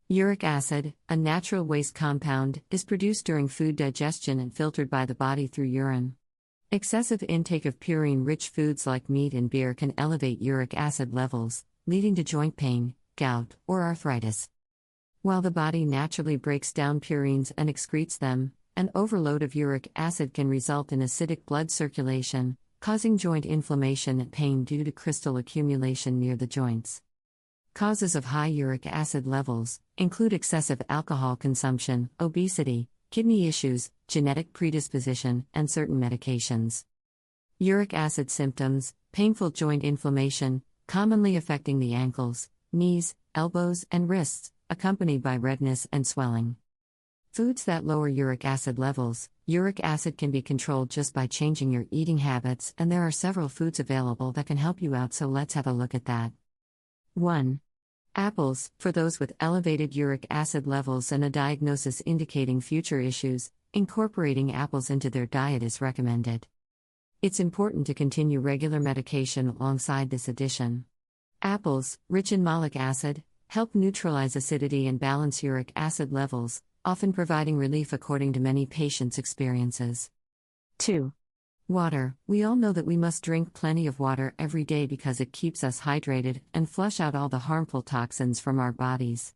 Uric acid, a natural waste compound, is produced during food digestion and filtered by the body through urine. Excessive intake of purine-rich foods like meat and beer can elevate uric acid levels, leading to joint pain, gout, or arthritis. While the body naturally breaks down purines and excretes them, an overload of uric acid can result in acidic blood circulation, causing joint inflammation and pain due to crystal accumulation near the joints. Causes of high uric acid levels include excessive alcohol consumption, obesity, kidney issues, genetic predisposition, and certain medications. Uric acid symptoms: painful joint inflammation, commonly affecting the ankles, knees, elbows, and wrists, accompanied by redness and swelling. Foods that lower uric acid levels. Uric acid can be controlled just by changing your eating habits, and there are several foods available that can help you out, so let's have a look at that. 1. Apples. For those with elevated uric acid levels and a diagnosis indicating future issues, incorporating apples into their diet is recommended. It's important to continue regular medication alongside this addition. Apples, rich in malic acid, help neutralize acidity and balance uric acid levels, often providing relief according to many patients' experiences. 2. Water. We all know that we must drink plenty of water every day because it keeps us hydrated and flush out all the harmful toxins from our bodies.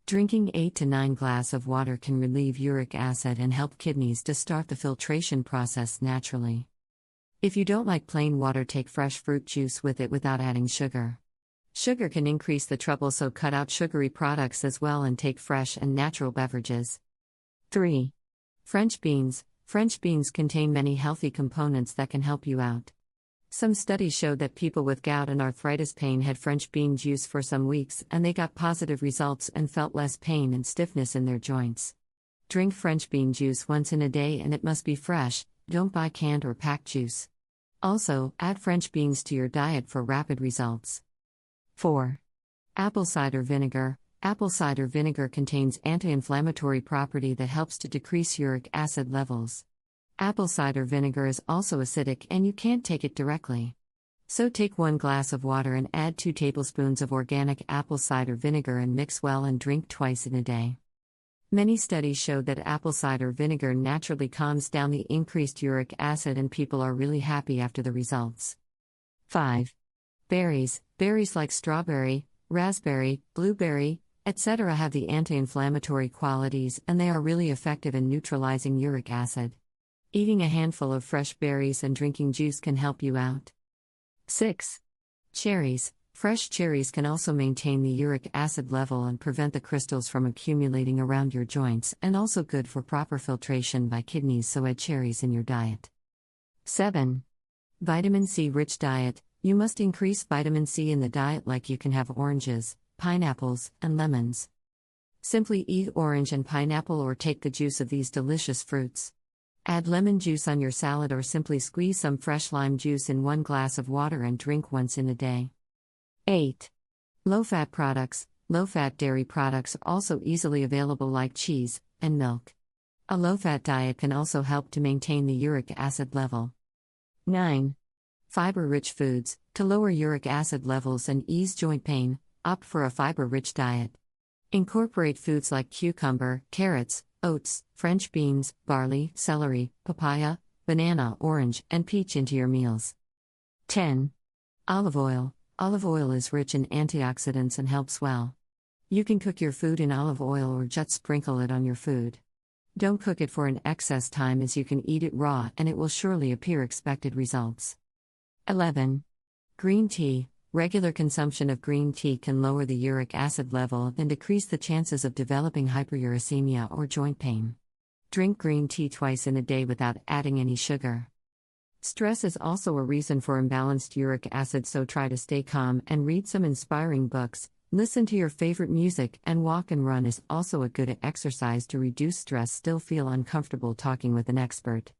Drinking 8 to 9 glasses of water can relieve uric acid and help kidneys to start the filtration process naturally. If you don't like plain water, take fresh fruit juice with it without adding sugar. Sugar can increase the trouble, so cut out sugary products as well and take fresh and natural beverages. 3. French beans. French beans contain many healthy components that can help you out. Some studies showed that people with gout and arthritis pain had French bean juice for some weeks, and they got positive results and felt less pain and stiffness in their joints. Drink French bean juice once in a day, and it must be fresh. Don't buy canned or packed juice. Also, add French beans to your diet for rapid results. 4. Apple cider vinegar. Apple cider vinegar contains anti-inflammatory property that helps to decrease uric acid levels. Apple cider vinegar is also acidic and you can't take it directly. So take 1 glass of water and add 2 tablespoons of organic apple cider vinegar and mix well and drink twice in a day. Many studies showed that apple cider vinegar naturally calms down the increased uric acid, and people are really happy after the results. 5. Berries. Berries like strawberry, raspberry, blueberry, etc. have the anti-inflammatory qualities, and they are really effective in neutralizing uric acid. Eating a handful of fresh berries and drinking juice can help you out. 6. Cherries. Fresh cherries can also maintain the uric acid level and prevent the crystals from accumulating around your joints, and also good for proper filtration by kidneys, so add cherries in your diet. 7. Vitamin C rich diet. You must increase vitamin C in the diet, like you can have oranges, pineapples, and lemons. Simply eat orange and pineapple or take the juice of these delicious fruits. Add lemon juice on your salad or simply squeeze some fresh lime juice in 1 glass of water and drink once in a day. 8. Low-fat products. Low-fat dairy products are also easily available, like cheese and milk. A low-fat diet can also help to maintain the uric acid level. 9. Fiber-rich foods. To lower uric acid levels and ease joint pain, opt for a fiber-rich diet. Incorporate foods like cucumber, carrots, oats, French beans, barley, celery, papaya, banana, orange, and peach into your meals. 10. Olive oil. Olive oil is rich in antioxidants and helps well. You can cook your food in olive oil or just sprinkle it on your food. Don't cook it for an excess time, as you can eat it raw and it will surely appear expected results. 11. Green tea. Regular consumption of green tea can lower the uric acid level and decrease the chances of developing hyperuricemia or joint pain. Drink green tea twice in a day without adding any sugar. Stress is also a reason for imbalanced uric acid, so try to stay calm and read some inspiring books, listen to your favorite music, and walk and run is also a good exercise to reduce stress. Still feel uncomfortable talking with an expert?